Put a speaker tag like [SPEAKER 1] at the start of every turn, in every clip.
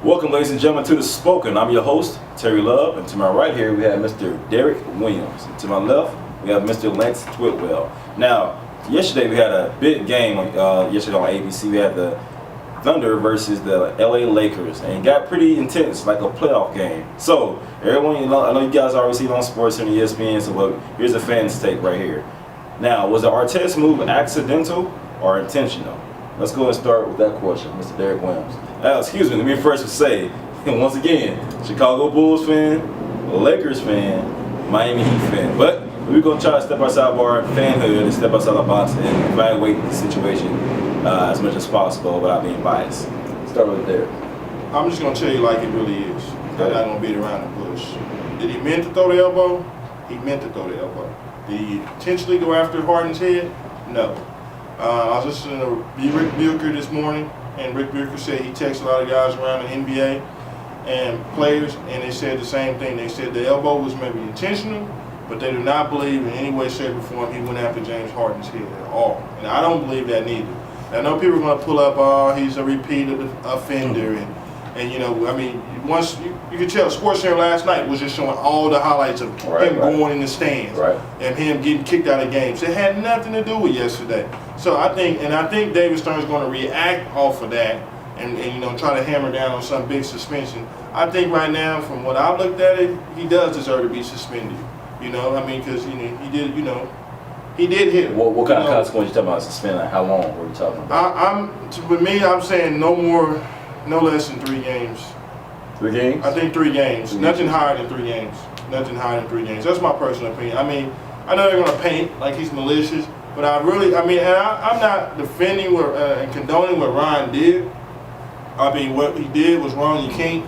[SPEAKER 1] Welcome, ladies and gentlemen, to The Spoken. I'm your host, Terry Love, and to my right here we have Mr. Derek Williams. And to my left, we have Mr. Lance Twitwell. Now, yesterday we had a big game. Yesterday on ABC, we had the Thunder versus the LA Lakers, and it got pretty intense, like a playoff game. So, everyone, I know you guys already see it on Sports and ESPN, so here's a fan's take right here. Now, was the Artest move accidental or intentional? Let's go and start with that question, Mr. Derek Williams. Excuse me, let me first say, once again, Chicago Bulls fan, Lakers fan, Miami Heat fan. But we're going to try to step outside of our fanhood and step outside the box and evaluate the situation as much as possible without being biased. Start with Derek.
[SPEAKER 2] I'm just going to tell you like it really is. I'm not going to beat around the bush. Did he meant to throw the elbow? He meant to throw the elbow. Did he intentionally go after Harden's head? No. I was listening to Rick Bucher this morning, and Rick Bucher said he texts a lot of guys around the NBA and players, and they said the same thing. They said the elbow was maybe intentional, but they do not believe in any way, shape, or form he went after James Harden's head at all. And I don't believe that neither. I know people are going to pull up, oh, he's a repeat offender, and you know, I mean, once you could tell SportsCenter last night was just showing all the highlights of him going in the stands and him getting kicked out of games. It had nothing to do with yesterday. So I think David Stern's going to react off of that and you know, try to hammer down on some big suspension. I think right now, from what I looked at it, he does deserve to be suspended. You know, I mean, because he did hit him.
[SPEAKER 1] What kind of consequence you talking about suspending? Like how long were you talking about?
[SPEAKER 2] With me, I'm saying no less than 3 games.
[SPEAKER 1] 3 games?
[SPEAKER 2] I think 3 games. Nothing higher than 3 games. Nothing higher than 3 games. That's my personal opinion. I mean, I know they're going to paint like he's malicious, but I'm not defending and condoning what Ryan did. I mean, what he did was wrong. You can't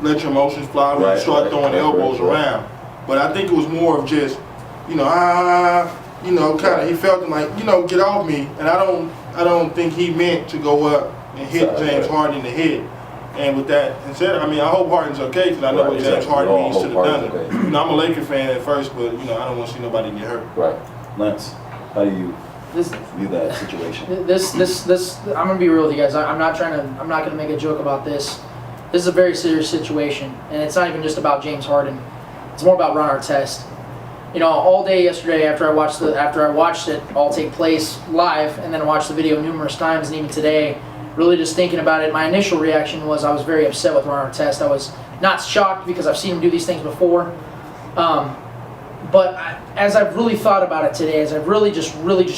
[SPEAKER 2] let your emotions fly when you start throwing elbows around. But I think it was more of just, kind of, he felt like, get off me. And I don't think he meant to go up and hit James Harden in the head. And with that said, I mean, I hope Harden's okay because I know what James Harden means to the Thunder. Okay. I'm a Laker fan at first, but I don't want to see nobody get hurt.
[SPEAKER 1] Right, Lance, how do you view that situation?
[SPEAKER 3] This. I'm gonna be real with you guys. I'm not gonna make a joke about this. This is a very serious situation, and it's not even just about James Harden. It's more about Ron Artest. All day yesterday after I watched it all take place live, and then watched the video numerous times, and even today. Really just thinking about it, my initial reaction was I was very upset with Ron Artest. I was not shocked because I've seen him do these things before. But as I've really thought about it today, as I've really just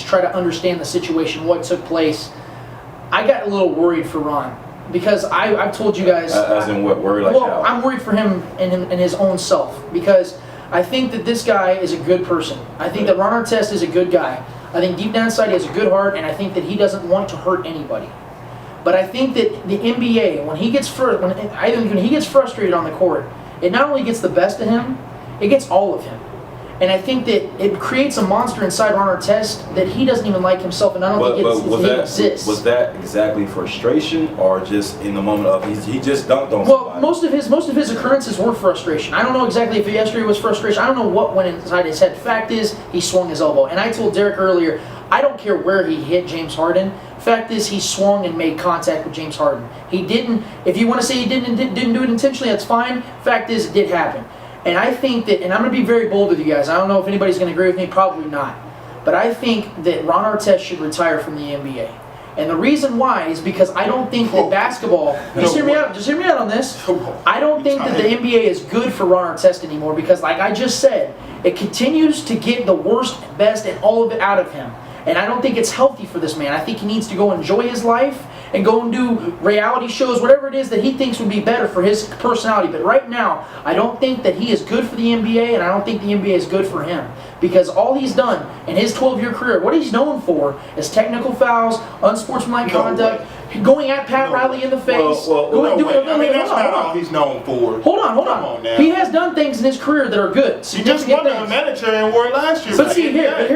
[SPEAKER 3] tried to understand the situation, what took place, I got a little worried for Ron. Because I've told you guys...
[SPEAKER 1] As in what? Worried like how?
[SPEAKER 3] I'm worried for him and his own self. Because I think that this guy is a good person. I think that Ron Artest is a good guy. I think deep down inside he has a good heart, and I think that he doesn't want to hurt anybody. But I think that the NBA, when he gets frustrated on the court, it not only gets the best of him, it gets all of him. And I think that it creates a monster inside Ron Artest that he doesn't even like himself, and I don't think it exists.
[SPEAKER 1] Was that exactly frustration, or just in the moment of he just dunked on somebody?
[SPEAKER 3] Well, most of his occurrences were frustration. I don't know exactly if yesterday was frustration. I don't know what went inside his head. Fact is, he swung his elbow. And I told Derek earlier, I don't care where he hit James Harden. Fact is, he swung and made contact with James Harden. He didn't. If you want to say he didn't do it intentionally, that's fine. Fact is, it did happen. And I think that, and I'm going to be very bold with you guys. I don't know if anybody's going to agree with me. Probably not. But I think that Ron Artest should retire from the NBA. And the reason why is because I don't think that basketball. Just hear me out on this. I don't think that the NBA is good for Ron Artest anymore because, like I just said, it continues to get the worst, best, and all of it out of him. And I don't think it's healthy for this man. I think he needs to go enjoy his life and go and do reality shows, whatever it is that he thinks would be better for his personality. But right now, I don't think that he is good for the NBA, and I don't think the NBA is good for him. Because all he's done in his 12-year career, what he's known for is technical fouls, unsportsmanlike conduct, going at Pat Riley in the face.
[SPEAKER 2] That's not all he's known for.
[SPEAKER 3] Hold on. He has done things in his career that are good.
[SPEAKER 2] He just won the humanitarian award last year.
[SPEAKER 3] But see, let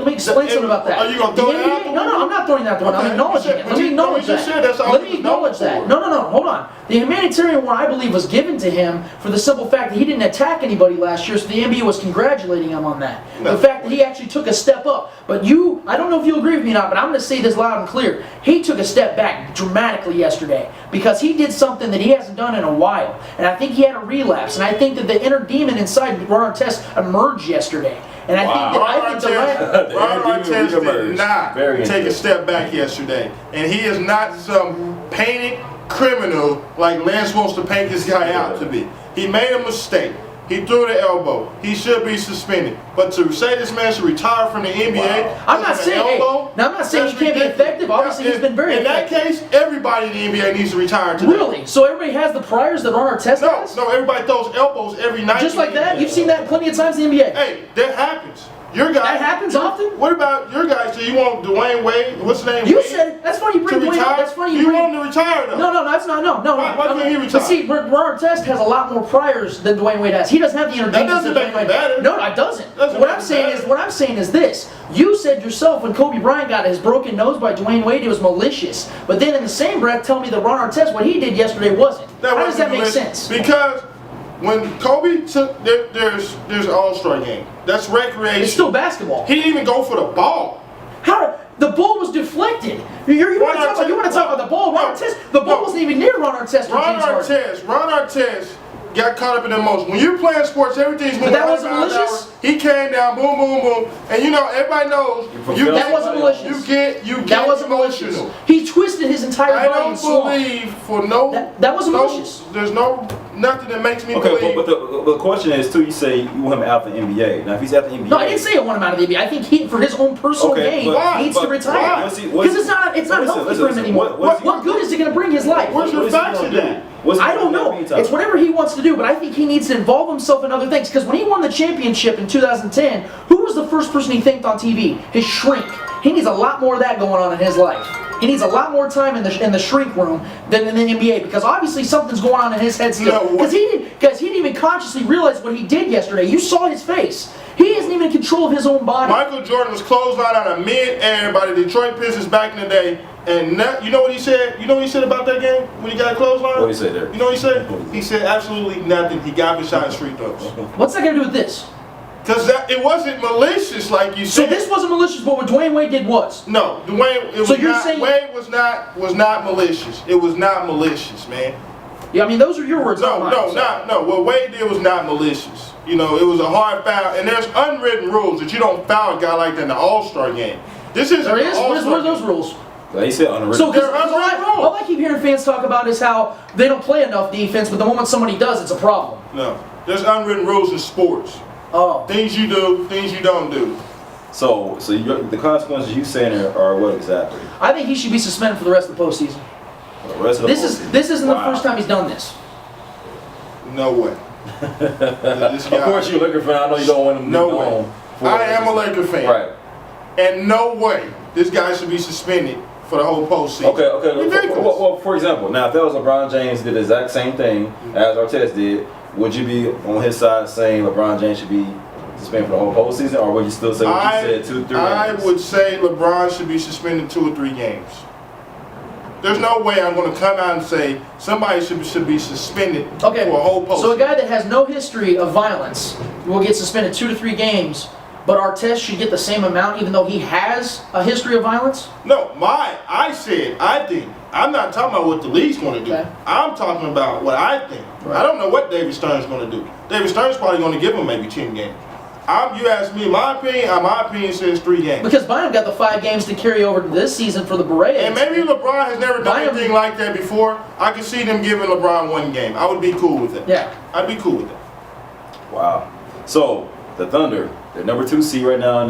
[SPEAKER 3] me explain something about that.
[SPEAKER 2] Are you going to throw it out?
[SPEAKER 3] No, I'm not throwing that one. I'm acknowledging it. Let me acknowledge that. Let me acknowledge that. No, hold on. The humanitarian one, I believe, was given to him for the simple fact that he didn't attack anybody last year, so the NBA was congratulating him on that.
[SPEAKER 2] No.
[SPEAKER 3] The fact that he actually took a step up. But I don't know if you agree with me or not, but I'm going to say this loud and clear. He took a step back dramatically yesterday because he did something that he hasn't done in a while. And I think he had a relapse. And I think that the inner demon inside Ron Artest emerged yesterday. And I think that
[SPEAKER 2] Ron Artest did not take a step back yesterday. And he is not some painted criminal like Lance wants to paint this guy out to be. He made a mistake. He threw the elbow. He should be suspended. But to say this man should retire from the NBA,
[SPEAKER 3] I'm not saying he can't be effective. Obviously, he's been very effective.
[SPEAKER 2] In that case, everybody in the NBA needs to retire today.
[SPEAKER 3] Really? So everybody has the priors that Ron Artest has?
[SPEAKER 2] No, everybody throws elbows every night.
[SPEAKER 3] Just like that? You've seen that plenty of times in the NBA.
[SPEAKER 2] Hey, that happens. Your guy.
[SPEAKER 3] That happens often?
[SPEAKER 2] What about your guys? So you want Dwayne Wade? What's his name?
[SPEAKER 3] You
[SPEAKER 2] Wade?
[SPEAKER 3] said it. That's funny you bring
[SPEAKER 2] To
[SPEAKER 3] Dwayne.
[SPEAKER 2] retire?
[SPEAKER 3] That's funny
[SPEAKER 2] You want him to retire though?
[SPEAKER 3] No, that's not. No.
[SPEAKER 2] Why can't he retire?
[SPEAKER 3] But see, Ron Artest has a lot more priors than Dwayne Wade has. He doesn't have the entertainment.
[SPEAKER 2] That doesn't make him better.
[SPEAKER 3] No, it doesn't.
[SPEAKER 2] Doesn't
[SPEAKER 3] What
[SPEAKER 2] make
[SPEAKER 3] I'm
[SPEAKER 2] him
[SPEAKER 3] saying
[SPEAKER 2] better.
[SPEAKER 3] is, what I'm saying is this. You said yourself when Kobe Bryant got his broken nose by Dwayne Wade, it was malicious. But then in the same breath, tell me that Ron Artest, what he did yesterday, wasn't. How does that make sense?
[SPEAKER 2] Because when Kobe took, there's an All-Star game. That's recreation.
[SPEAKER 3] It's still basketball.
[SPEAKER 2] He didn't even go for the ball.
[SPEAKER 3] How? The ball was deflected. You want to talk about the ball? Ron Artest. The ball wasn't even near Ron Artest.
[SPEAKER 2] Ron Artest got caught up in emotion. When you're playing sports, everything's moving.
[SPEAKER 3] But that wasn't malicious?
[SPEAKER 2] He came down, boom, boom, boom, and you know everybody knows.
[SPEAKER 3] That wasn't malicious.
[SPEAKER 2] You get
[SPEAKER 3] That wasn't
[SPEAKER 2] emotional.
[SPEAKER 3] malicious. He twisted his entire
[SPEAKER 2] I
[SPEAKER 3] body
[SPEAKER 2] don't
[SPEAKER 3] and swung.
[SPEAKER 2] believe for no.
[SPEAKER 3] That wasn't malicious.
[SPEAKER 2] There's nothing that makes me
[SPEAKER 1] Okay,
[SPEAKER 2] believe.
[SPEAKER 1] but the question is too. You say you want him out the NBA. Now, if he's out the NBA,
[SPEAKER 3] No, I didn't say I want him out of the NBA. I think he, for his own personal gain, needs to retire.
[SPEAKER 1] Why?
[SPEAKER 3] Because it's not healthy for him anymore. What good is it going to bring his life?
[SPEAKER 2] Where's your facts in that?
[SPEAKER 3] I don't know. It's whatever he wants to do, but I think he needs to involve himself in other things. Because when he won the championship in 2010, who was the first person he thanked on TV? His shrink. He needs a lot more of that going on in his life. He needs a lot more time in the shrink room than in the NBA, because obviously something's going on in his head still. Because he didn't even consciously realize what he did yesterday. You saw his face. He isn't even in control of his own body.
[SPEAKER 2] Michael Jordan was clotheslined out of mid-air by the Detroit Pistons back in the day. And you know what he said? You know what he said about that game when he got clotheslined?
[SPEAKER 1] What did he say there?
[SPEAKER 2] You know what he said? He said absolutely nothing. He got beside his free throws.
[SPEAKER 3] What's that going to do with this?
[SPEAKER 2] Because it wasn't malicious like you
[SPEAKER 3] So
[SPEAKER 2] said.
[SPEAKER 3] this wasn't malicious, but what Dwayne Wade did was?
[SPEAKER 2] No, Wade was not malicious. It was not malicious, man.
[SPEAKER 3] Yeah, I mean, those are your words, not mine.
[SPEAKER 2] No. What Wade did was not malicious. You know, it was a hard foul, and there's unwritten rules that you don't foul a guy like that in the All-Star game. This isn't
[SPEAKER 3] There is?
[SPEAKER 2] the
[SPEAKER 3] What
[SPEAKER 2] All-Star
[SPEAKER 3] are those
[SPEAKER 2] game.
[SPEAKER 3] rules?
[SPEAKER 1] He said unwritten.
[SPEAKER 3] So,
[SPEAKER 2] They're unwritten rules.
[SPEAKER 3] all I keep hearing fans talk about is how they don't play enough defense, but the moment somebody does, it's a problem.
[SPEAKER 2] No, there's unwritten rules in sports.
[SPEAKER 3] Oh.
[SPEAKER 2] Things you do, things you don't do.
[SPEAKER 1] So the consequences you saying are what exactly?
[SPEAKER 3] I think he should be suspended for the rest of the postseason.
[SPEAKER 1] For the rest of the postseason?
[SPEAKER 3] This isn't the first time he's done this.
[SPEAKER 2] No way.
[SPEAKER 1] Of course you're a Laker fan. I know you don't want him to
[SPEAKER 2] No way. I am a Laker fan.
[SPEAKER 1] Right.
[SPEAKER 2] And no way this guy should be suspended for the whole postseason.
[SPEAKER 1] Okay.
[SPEAKER 2] Ridiculous.
[SPEAKER 1] Well, for example, now if that was LeBron James did the exact same thing as Artest did, would you be on his side saying LeBron James should be suspended for the whole postseason, or would you still say what you said, 2-3 games?
[SPEAKER 2] I would say LeBron should be suspended 2 or 3 games. There's no way I'm going to come out and say somebody should be suspended for a whole postseason.
[SPEAKER 3] So a guy that has no history of violence will get suspended 2 to 3 games, but Artest should get the same amount even though he has a history of violence?
[SPEAKER 2] No, I think. I'm not talking about what the league's going to do.
[SPEAKER 3] Okay.
[SPEAKER 2] I'm talking about what I think.
[SPEAKER 3] Right.
[SPEAKER 2] I don't know what David Stern's going to do. David Stern's probably going to give him maybe 10 games. You ask me, my opinion says 3 games.
[SPEAKER 3] Because Bynum got the 5 games to carry over to this season for the Berets.
[SPEAKER 2] And maybe LeBron has never done anything like that before. I could see them giving LeBron 1 game. I would be cool with it.
[SPEAKER 3] Yeah.
[SPEAKER 2] I'd be cool with that.
[SPEAKER 1] Wow. So the Thunder, they're number 2 seed right now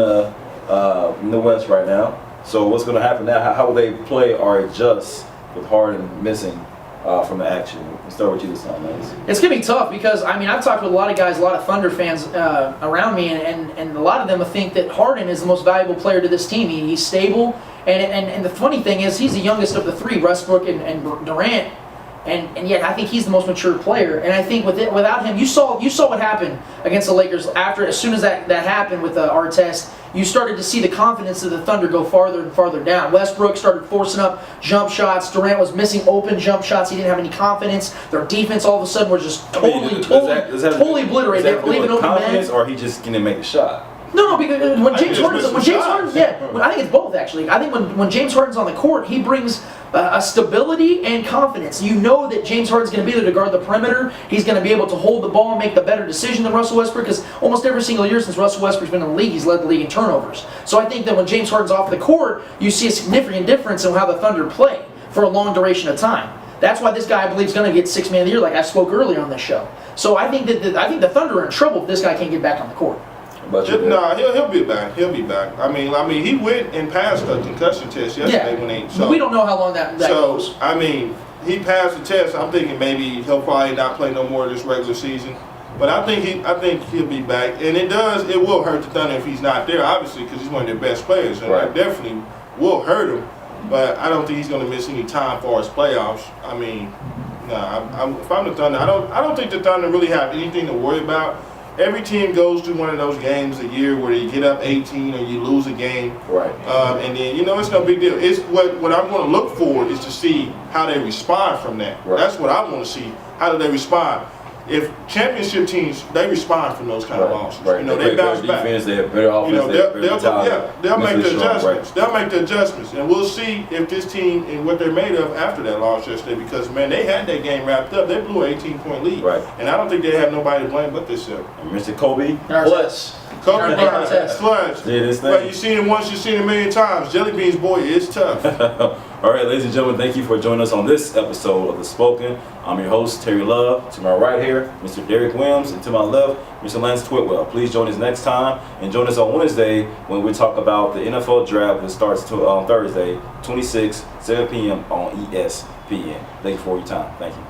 [SPEAKER 1] in the West right now. So what's going to happen now? How will they play or adjust with Harden missing from the action? Let's start with you this time, Lance.
[SPEAKER 3] It's going to be tough because, I mean, I've talked with a lot of guys, a lot of Thunder fans around me, and a lot of them think that Harden is the most valuable player to this team. He's stable, and the funny thing is he's the youngest of the 3, Westbrook and Durant. And yet I think he's the most mature player. And I think without him, you saw what happened against the Lakers as soon as that happened with Artest. You started to see the confidence of the Thunder go farther and farther down. Westbrook started forcing up jump shots. Durant was missing open jump shots. He didn't have any confidence. Their defense all of a sudden was just totally obliterated. They were leaving open
[SPEAKER 1] confidence,
[SPEAKER 3] man.
[SPEAKER 1] or he just gonna make the shot.
[SPEAKER 3] No, because when James Harden's I think it's both actually. I think when James Harden's on the court, he brings a stability and confidence. You know that James Harden's going to be there to guard the perimeter. He's going to be able to hold the ball and make the better decision than Russell Westbrook, because almost every single year since Russell Westbrook's been in the league, he's led the league in turnovers. So I think that when James Harden's off the court, you see a significant difference in how the Thunder play for a long duration of time. That's why this guy, I believe, is going to get Sixth Man of the Year, like I spoke earlier on this show. So I think that the Thunder are in trouble if this guy can't get back on the court.
[SPEAKER 2] Nah, he'll be back. He'll be back. I mean, he went and passed the concussion test yesterday when they.
[SPEAKER 3] So we don't know how long that goes.
[SPEAKER 2] I mean, he passed the test. I'm thinking maybe he'll probably not play no more this regular season. But I think he'll be back, and it will hurt the Thunder if he's not there, obviously, because he's one of their best players, and it definitely will hurt him. But I don't think he's going to miss any time for his playoffs. I mean, if I'm the Thunder, I don't think the Thunder really have anything to worry about. Every team goes through one of those games a year where you get up 18 or you lose a game.
[SPEAKER 1] Right.
[SPEAKER 2] And then, it's no big deal. It's what I'm going to look for is to see how they respond from that.
[SPEAKER 1] Right.
[SPEAKER 2] That's what I want to see. How do they respond? If championship teams, they respond from those kind of losses.
[SPEAKER 1] Right.
[SPEAKER 2] They bounce back.
[SPEAKER 1] Defense, they have better offense.
[SPEAKER 2] They'll make the adjustments. They'll make the adjustments, and we'll see if this team and what they're made of after that loss yesterday. Because man, they had that game wrapped up. They blew an 18-point lead, and I don't think they have nobody to blame but themselves.
[SPEAKER 1] Mr. Kobe Plus.
[SPEAKER 2] Kobe Plus.
[SPEAKER 1] Did his thing.
[SPEAKER 2] Well, you've seen it once, you've seen it a million times. Jelly Beans, boy, it's tough.
[SPEAKER 1] All right, ladies and gentlemen, thank you for joining us on this episode of The Spoken. I'm your host, Terry Love. To my right here, Mr. Derek Williams, and to my left, Mr. Lance Twitwell. Please join us next time, and join us on Wednesday when we talk about the NFL Draft that starts on Thursday, 26, 7 p.m. on ESPN. Thank you for your time. Thank you.